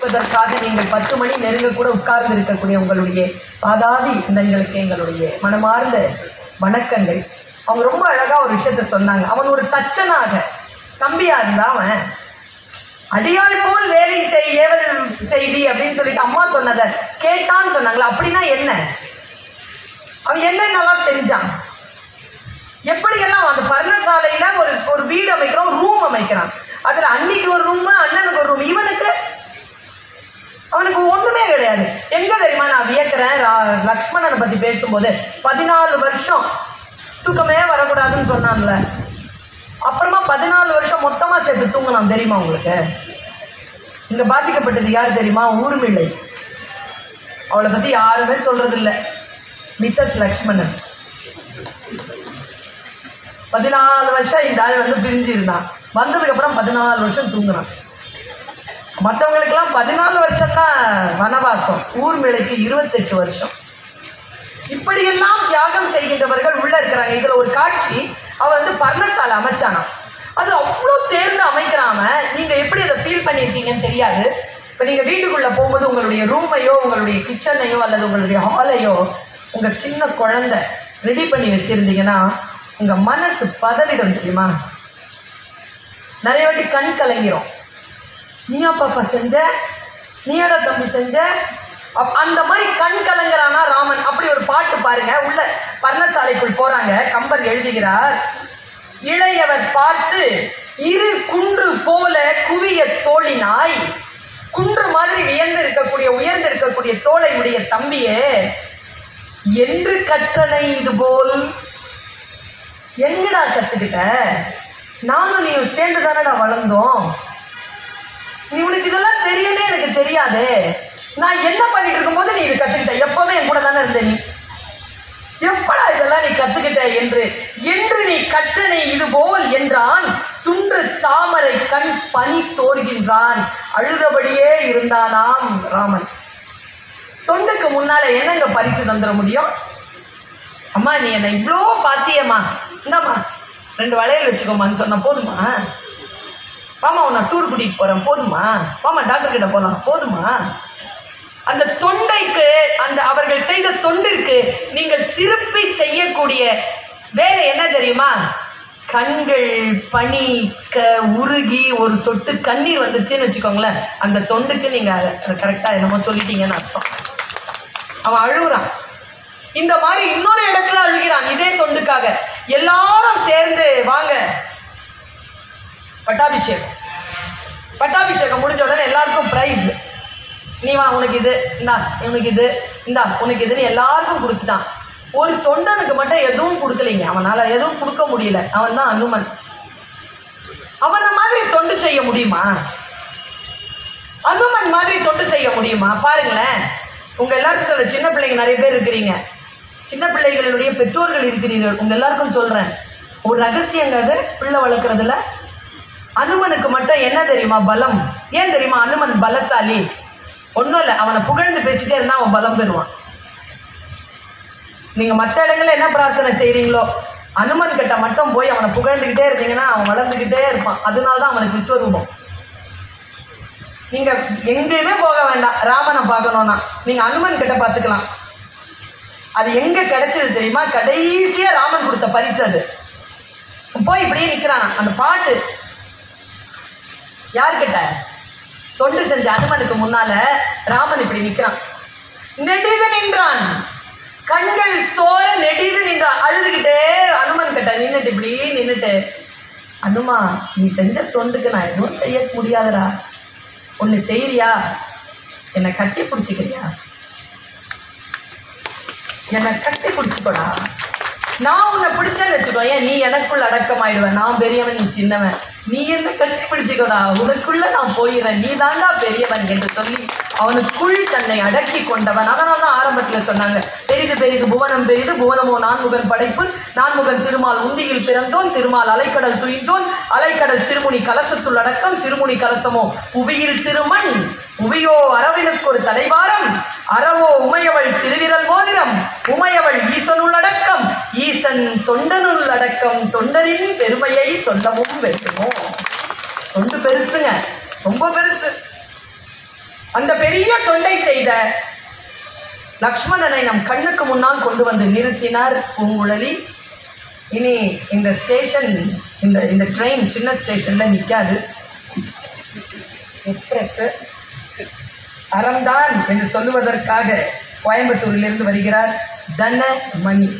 பேசுவதற்காக நீங்கள் 10 மணி நெருங்க கூட உட்கார்ந்து இருக்கக்கூடிய உங்களுடைய பாதாதி உள்ளங்களுக்கு எங்களுடைய மனமார்ந்த வணக்கங்கள். அவங்க ரொம்ப அழகா ஒரு விஷயத்த சொன்னாங்க. அவன் ஒரு தச்சனாக தம்பியா இருந்தா அவன் அடியாள் போல் வேலை ஏவல் செய்தி அப்படின்னு சொல்லிட்டு அம்மா சொன்னதை கேட்டான்னு சொன்னாங்களா? அப்படின்னா என்ன? அவன் என்னென்னலாம் செஞ்சான், எப்படியெல்லாம் அந்த பர்ணசாலையில ஒரு வீடு அமைக்கிறான், ஒரு ரூம் அமைக்கிறான். அதுல அன்னைக்கு ஒரு ரூம், அண்ணனுக்கு ஒரு ரூம். அவனுக்கு ஒண்ணுமே கிடையாது. எங்க தெரியுமா நான் வியக்கிறேன், லக்ஷ்மணனை பத்தி பேசும்போது 14 வருஷம் தூக்கமே வரக்கூடாதுன்னு சொன்னான்ல, அப்புறமா 14 வருஷம் மொத்தமா சேர்த்து தூங்கினான். தெரியுமா உங்களுக்கு? இங்க பாதிக்கப்பட்டது யார் தெரியுமா? ஊர்மிளை. அவளை பத்தி யாருமே சொல்றது இல்லை. மிஸ்ஸஸ் லக்ஷ்மணன் 14 வருஷம் இந்த ஆள் பிரிஞ்சு இருந்தான். வந்ததுக்கு அப்புறம் 14 வருஷம் தூங்கினான். மற்றவங்களுக்கெல்லாம் 14 வருஷம் தான் வனவாசம், ஊர்மிளைக்கு 28 வருஷம். இப்படியெல்லாம் தியாகம் செய்கின்றவர்கள் உள்ள இருக்கிறாங்க. இதுல ஒரு காட்சி, அவன் பர்ணசாலை அமைச்சானா, அது அவ்வளோ தேர்ந்து அமைக்கிறாம நீங்க எப்படி அதை ஃபீல் பண்ணியிருக்கீங்கன்னு தெரியாது. இப்போ நீங்க வீட்டுக்குள்ள போகும்போது உங்களுடைய ரூமையோ உங்களுடைய கிச்சனையோ அல்லது உங்களுடைய ஹாலையோ உங்க சின்ன குழந்தை ரெடி பண்ணி வச்சிருந்தீங்கன்னா உங்க மனசு பதவிடும் தெரியுமா? நிறைய வாட்டி கண் கலங்கிறோம். நீயா பாப்பா செஞ்ச, நீயாடா தம்பி செஞ்ச, அந்த மாதிரி கண் கலங்குறானா ராமன். அப்படி ஒரு பாட்டு பாருங்க. உள்ள பர்ணசாலைக்குள் போறாங்க. கம்பர் எழுதுகிறார், இளையவர் பார்த்து இரு குன்று போல குவிய தோளினாய். குன்று மாதிரி உயர்ந்து இருக்கக்கூடிய தோளை உடைய தம்பியே, என்று கற்றனை இது போல் எங்கடா கத்துக்கிட்ட? நானும் நீ சேர்ந்து தானடா வளர்ந்தோம். நீ உனக்கு இதெல்லாம் தெரியலே, எனக்கு தெரியாதே. நான் என்ன பண்ணிட்டு இருக்கும் போது நீ இது கத்துக்கிட்ட? எப்பவுமே என் கூட தானே இருந்த, நீ எப்படா இதெல்லாம் நீ கத்துக்கிட்ட என்று நீ கற்றனை இது போல் என்றான். துன்று தாமரை கண் பனி சோர்கின்றான். அழுதபடியே இருந்தானாம் ராமன். தொண்டுக்கு முன்னால என்னங்க பரிசு தந்துட முடியும்? அம்மா நீ என்ன இவ்வளோ பாத்தியம்மா, இந்தாம்மா 2 வளையல் வச்சுக்கோமான்னு சொன்ன போதுமா? பாமா உன்னை டூர் கூட்டிகிட்டு போகிறேன் போதுமா? பாமா டாக்டர் கிட்ட போகலாம் போதுமா? அந்த தொண்டைக்கு, அந்த அவர்கள் செய்த தொண்டிற்கு நீங்கள் திருப்பி செய்யக்கூடிய வேலை என்ன தெரியுமா? கண்கள் பனிக்க உருகி ஒரு சொட்டு கண்ணீர் வந்துச்சுன்னு வச்சுக்கோங்களேன், அந்த தொண்டுக்கு நீங்கள் அதை கரெக்டாக என்னமோ சொல்லிட்டீங்கன்னு அர்த்தம். அவன் அழுகுறான். இந்த மாதிரி இன்னொரு இடத்துல அழுகிறான் இதே தொண்டுக்காக. எல்லாரும் சேர்ந்து வாங்க பட்டாபிஷேகம் முடிஞ்ச உடனே எல்லாருக்கும் பிரைஸ். நீ வா, உனக்கு இது இந்தா, உனக்கு இது இந்தா, உனக்கு இதுன்னு எல்லாருக்கும் கொடுத்துட்டான். ஒரு தொண்டனுக்கு மட்டும் எதுவும் கொடுக்கலைங்க. அவனால எதுவும் கொடுக்க முடியல. அவன் தான் அனுமன். அவனை மாதிரி தொண்டு செய்ய முடியுமா? அனுமன் மாதிரி தொண்டு செய்ய முடியுமா? பாருங்களேன். உங்க எல்லாருக்கும் சொல்ல, சின்ன பிள்ளைங்க நிறைய பேர் இருக்கிறீங்க, சின்ன பிள்ளைகளுடைய பெற்றோர்கள் இருக்கிறீர்கள். உங்க எல்லாருக்கும் சொல்றேன், ஒரு ரகசியங்க அது பிள்ளை வளர்க்கறதுல. அனுமனுக்கு மட்டும் என்ன தெரியுமா பலம்? ஏன் தெரியுமா அனுமன் பலசாலி? ஒன்றும் இல்லை, அவனை புகழ்ந்து பேசிட்டே இருந்தால் அவன் பலம் பெறுவான். நீங்கள் மற்ற இடங்கள்ல என்ன பிரார்த்தனை செய்கிறீங்களோ, அனுமன் கிட்ட மட்டும் போய் அவனை புகழ்ந்துக்கிட்டே இருந்தீங்கன்னா அவன் வளர்ந்துக்கிட்டே இருப்பான். அதனால தான் அவனுக்கு விஸ்வரூபம். நீங்கள் எங்கேயுமே போக வேண்டாம். ராமனை பார்க்கணுன்னா நீங்கள் அனுமன் கிட்ட பார்த்துக்கலாம். அது எங்கே கிடைச்சது தெரியுமா? கடைசியாக ராமன் கொடுத்த பரிசு அது. போய் இப்படியே நிற்கிறான். அந்த பாட்டு யார்கிட்ட? தொண்டு செஞ்ச அனுமனுக்கு முன்னால ராமன் இப்படி நிற்கிறான். நெடிது நின்றான், கண்கள் சோர நெடிது நின்றான். அழுதுகிட்டே அனுமன் கிட்ட நின்றுட்டு இப்படி நின்றுட்டு, அனுமா நீ செஞ்ச தொண்டுக்கு நான் எதுவும் செய்ய முடியாதுடா. ஒன்று செய்யறியா? என்னை கட்டி பிடிச்சிக்கிறியா? என்னை கட்டி பிடிச்சிக்கோடா. நான் உன்னை பிடிச்சேன்னு வச்சுக்கோ, ஏன் நீ எனக்குள்ள அடக்கமாயிடுவேன். நான் பெரியவன், நீ சின்னவன். நீ என்ன கட்டி பிடிச்சிக்கோடா, உனக்குள்ள நான் போயிடுறேன், நீ தாண்டா பெரியவன் என்று சொல்லி அவனுக்குள் தன்னை அடக்கி கொண்டவன். அதனால தான் ஆரம்பத்தில் சொன்னாங்க, பெரிது பெரிது புவனம் பெரிது, புவனமோ நான்முகன் படைப்பு, நான்முகன் திருமால் உந்தியில் பிறந்தோன், திருமால் அலைக்கடல் துயின்றோன், அலைக்கடல் சிறுமுனி கலசத்துள் அடக்கம், சிறுமுனி கலசமோ புவியில் சிறுமண், உமையோ அரவினுக்கு ஒரு தலைவாரம், அறவோ உமையவள் சிறுவிரல் மோதிரம், உமையவள் ஈசனுள் அடக்கம், ஈசன் தொண்டனுள் அடக்கம், தொண்டரின் பெருமையை சொல்லவும் வேண்டுமோ. தொண்டு பெருசுங்க, ரொம்ப பெருசு. அந்த பெரிய தொண்டை செய்த லக்ஷ்மணனை நம் கண்ணுக்கு முன்னால் கொண்டு வந்து நிறுத்தினார் பூங்குழலி. இனி இந்த ஸ்டேஷன், இந்த ட்ரெயின் சின்ன ஸ்டேஷனில் நிற்காது. எக்ஸ்பிரஸ் அறம்தான் என்று சொல்லுவதற்காக கோயம்புத்தூரிலிருந்து வருகிறார் தனமணி.